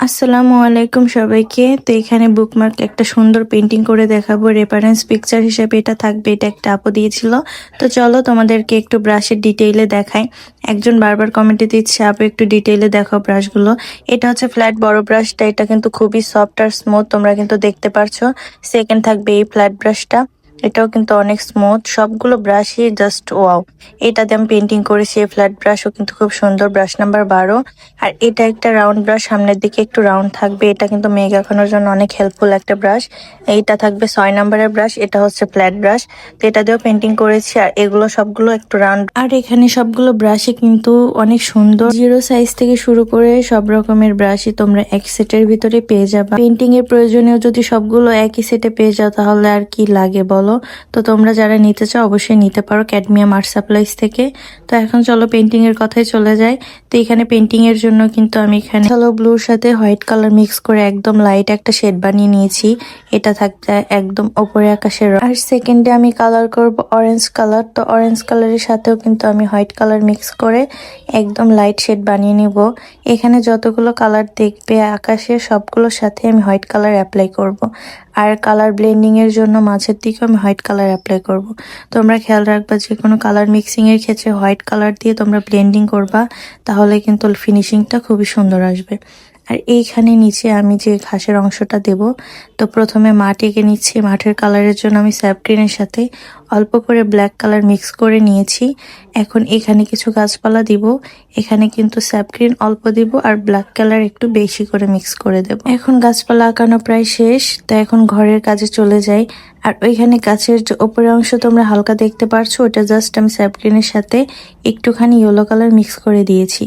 আসসালামু আলাইকুম সবাইকে। তো এখানে বুকমার্ক একটা সুন্দর পেন্টিং করে দেখাবো, রেফারেন্স পিকচার হিসেবে এটা থাকবে। এটা একটা আপু দিয়েছিল। তো চলো তোমাদেরকে একটু ব্রাশের ডিটেইলে দেখাই। একজন বারবার কমেন্টে দিচ্ছে আপু একটু ডিটেইলে দেখাও ব্রাশগুলো। এটা হচ্ছে ফ্ল্যাট বড় ব্রাশটা, এটা কিন্তু খুবই সফট আর স্মুথ, তোমরা কিন্তু দেখতে পারছো। সেকেন্ড থাকবে এই ফ্ল্যাট ব্রাশটা, এটাও কিন্তু অনেক স্মুথ। সবগুলো ব্রাশই জাস্ট ওয়াও। এটাতে আমি পেন্টিং করেছি, এই ফ্ল্যাট ব্রাশও কিন্তু খুব সুন্দর, ব্রাশ নাম্বার 12। আর এটা একটা রাউন্ড ব্রাশ, সামনের দিকে একটু রাউন্ড থাকবে। এটা কিন্তু মেঘ আঁকানোর জন্য অনেক হেল্পফুল একটা ব্রাশ। এইটা থাকবে 6 নাম্বারের ব্রাশ, এটা হচ্ছে ফ্ল্যাট ব্রাশ। তো এটা দিয়েও পেন্টিং করেছি। আর এগুলো সবগুলো একটু রাউন্ড। আর এখানে সবগুলো ব্রাশই কিন্তু অনেক সুন্দর, জিরো সাইজ থেকে শুরু করে সব রকমের ব্রাশই তোমরা এক সেটের ভিতরে পেয়ে যাবে। পেন্টিং এর প্রয়োজনীয় যদি সবগুলো একই সেটে পেয়ে যাও তাহলে আর কি লাগে বলো। তো তোমরা যারা নিতে চাও অবশ্যই নিতে পারো ক্যাডমিয়াম আর্ট সাপ্লাইজ থেকে। তো এখন চলো পেন্টিং এর কথায় চলে যায়। তো এখানে পেন্টিং এর জন্য কিন্তু আমি এখানে হ্যালো ব্লুর সাথে হোয়াইট কালার মিক্স করে একদম লাইট একটা শেড বানিয়ে নিয়েছি। এটা থাকবে একদম ওপরে আকাশের। আর সেকেন্ডে আমি কালার করব অরেঞ্জ কালার। তো অরেঞ্জ কালারের সাথেও কিন্তু আমি হোয়াইট কালার মিক্স করে একদম লাইট শেড বানিয়ে নিব। এখানে যতগুলো কালার দেখবে আকাশের সবগুলোর সাথে আমি হোয়াইট কালার অ্যাপ্লাই করব। আর কালার ব্লেন্ডিং এর জন্য মাঝের দিকে আমি হোয়াইট কালার অ্যাপ্লাই করব। তোমরা খেয়াল রাখবা যে কোনো কালার মিক্সিং এর ক্ষেত্রে হোয়াইট কালার দিয়ে তোমরা ব্লেন্ডিং করবা, তাহলে কিন্তু ফিনিশিংটা খুবই সুন্দর আসবে। আর এইখানে নিচে আমি যে ঘাসের অংশটা দেব, তো প্রথমে মাঠ এঁকে নিচ্ছি। মাঠের কালারের জন্য আমি স্যাপ গ্রিনের সাথে অল্প করে ব্ল্যাক কালার মিক্স করে নিয়েছি। এখন এখানে কিছু গাছপালা দিব। এখানে কিন্তু স্যাপ গ্রিন অল্প দিব আর ব্ল্যাক কালার একটু বেশি করে মিক্স করে দেব। এখন গাছপালা আঁকানো প্রায় শেষ, তো এখন ঘরের কাজে চলে যাই। আর ওইখানে গাছের যে উপরের অংশ তোমরা হালকা দেখতে পারছো, ওটা জাস্ট আমি স্যাপ গ্রিনের সাথে একটুখানি ইয়েলো কালার মিক্স করে দিয়েছি।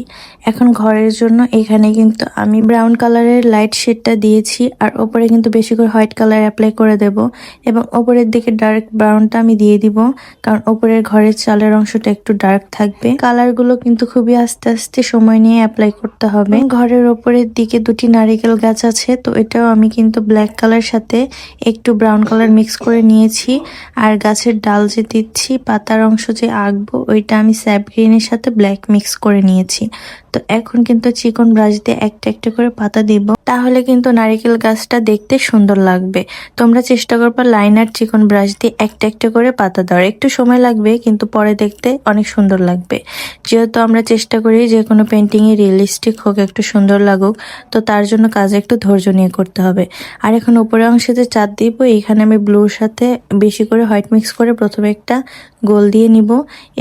এখন ঘরের জন্য এখানে কিন্তু আমি ব্রাউন কালারের লাইট শেডটা দিয়েছি। আর ওপরে কিন্তু বেশি করে হোয়াইট কালার অ্যাপ্লাই করে দেব এবং ওপরের দিকে ডার্ক ব্রাউনটা আমি দিয়ে দিব, কারণ ওপরের ঘরের চালের অংশটা একটু ডার্ক থাকবে। কালারগুলো কিন্তু খুবই আস্তে আস্তে সময় নিয়ে অ্যাপ্লাই করতে হবে। ঘরের ওপরের দিকে দুটি নারিকেল গাছ আছে, তো এটাও আমি কিন্তু ব্ল্যাক কালার সাথে একটু ব্রাউন কালার মিক্স করে নিয়েছি। আর গাছের ডাল যে দিচ্ছি, পাতার অংশ যে আঁকবো, ওইটা আমি স্যাপ গ্রিনের সাথে ব্ল্যাক মিক্স করে নিয়েছি। তো এখন কিন্তু চিকন ব্রাশ দিয়ে একটা একটা করে পাতা দিব, তাহলে কিন্তু নারিকেল গাছটা দেখতে সুন্দর লাগবে। তোমরা চেষ্টা করবা লাইনার চিকন ব্রাশ দিয়ে একটা একটা করে পাতা দেওয়ার। একটু সময় লাগবে কিন্তু পরে দেখতে অনেক সুন্দর লাগবে। যেহেতু আমরা চেষ্টা করি যে কোনো পেন্টিং এ রিয়েলিস্টিক হোক, একটু সুন্দর লাগুক, তো তার জন্য কাজ একটু ধৈর্য নিয়ে করতে হবে। আর এখন উপরের অংশে যে চাঁদ দিব, এখানে আমি ব্লুর সাথে বেশি করে হোয়াইট মিক্স করে প্রথমে একটা গোল দিয়ে নিব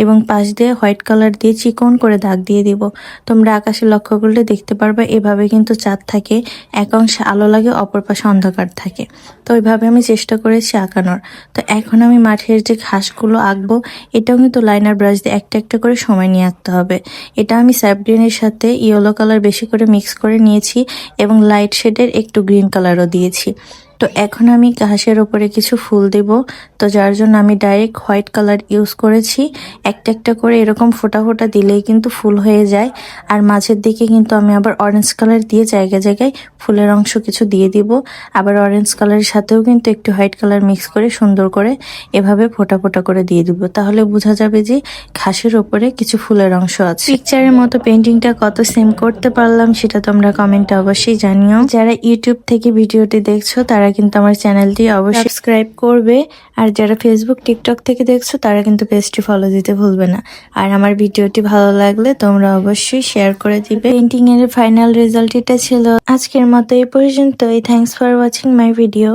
এবং পাশ দিয়ে হোয়াইট কালার দিয়ে চিকন করে দাগ দিয়ে দিব। তোমরা আকাশে লক্ষ্য করলে দেখতে পারবে এভাবে কিন্তু চাঁদ থাকে, এক অংশে আলো লাগে, অপর পাশে অন্ধকার থাকে। তো ওইভাবে আমি চেষ্টা করেছি আঁকানোর। তো এখন আমি মাঠের যে ঘাসগুলো আঁকবো, এটাও কিন্তু লাইনার ব্রাশ দিয়ে একটা একটা করে সময় নিয়ে আঁকতে হবে। এটা আমি স্যাপ গ্রিনের সাথে ইয়েলো কালার বেশি করে মিক্স করে নিয়েছি এবং লাইট শেডের একটু গ্রিন কালারও দিয়েছি। তো এখন আমি ঘাসের ওপরে কিছু ফুল দেব, তো যার জন্য আমি ডাইরেক্ট হোয়াইট কালার ইউজ করেছি। একটা একটা করে এরকম ফোঁটা ফোঁটা দিলেই কিন্তু ফুল হয়ে যায়। আর মাঝের দিকে কিন্তু আমি আবার অরেঞ্জ কালার দিয়ে জায়গায় জায়গায় ফুলের অংশ কিছু দিয়ে দিব। আবার অরেঞ্জ কালারের সাথেও কিন্তু একটু হোয়াইট কালার মিক্স করে সুন্দর করে এভাবে ফোঁটা ফোঁটা করে দিয়ে দিব, তাহলে বোঝা যাবে যে ঘাসের ওপরে কিছু ফুলের অংশ আছে। পিকচারের মতো পেন্টিংটা কত সেম করতে পারলাম সেটা তোমরা কমেন্টে অবশ্যই জানিও। যারা ইউটিউব থেকে ভিডিওটি দেখছো তারা কিন্তু আমার চ্যানেলটি অবশ্যই সাবস্ক্রাইব করবে। আর যারা ফেসবুক টিকটক থেকে দেখছো তারা কিন্তু পেজটি ফলো দিতে ভুলবে না। আর আমার ভিডিওটি ভালো লাগলে তোমরা অবশ্যই শেয়ার করে দিবে। পেন্টিং এর ফাইনাল রেজাল্ট এটা ছিল। আজকের মতো এই পর্যন্তই। Thanks for watching my video.